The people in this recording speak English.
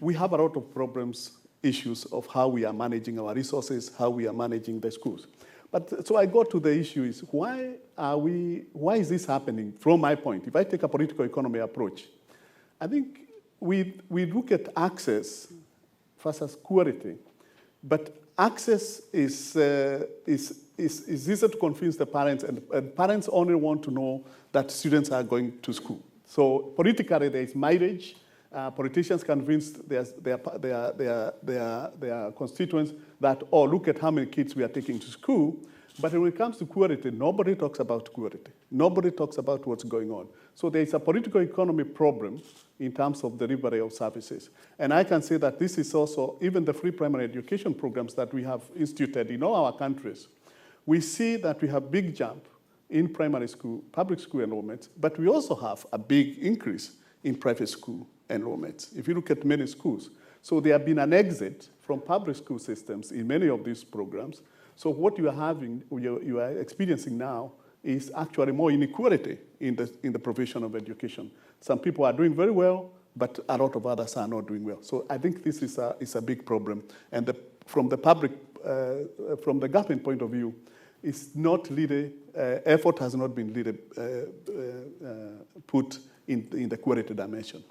we have a lot of problems, issues of how we are managing our resources, how we are managing the schools. But so I go to the issue is why is this happening from my point? If I take a political economy approach, I think we look at access versus quality, but access is easy to convince the parents, and parents only want to know that students are going to school. So politically, there is mileage. Politicians convince their constituents that, oh, look at how many kids we are taking to school. But when it comes to quality, nobody talks about quality. Nobody talks about what's going on. So there is a political economy problem in terms of delivery of services. And I can say that this is also, even the free primary education programs that we have instituted in all our countries, we see that we have big jump in primary school, public school enrollments, but we also have a big increase in private school enrollments. If you look at many schools. So there have been an exit from public school systems in many of these programs. So what you are experiencing now is actually more inequality in the provision of education. Some people are doing very well, but a lot of others are not doing well. So I think this is a big problem. And from the government point of view, it's not really, effort has not been really put in the quality dimension.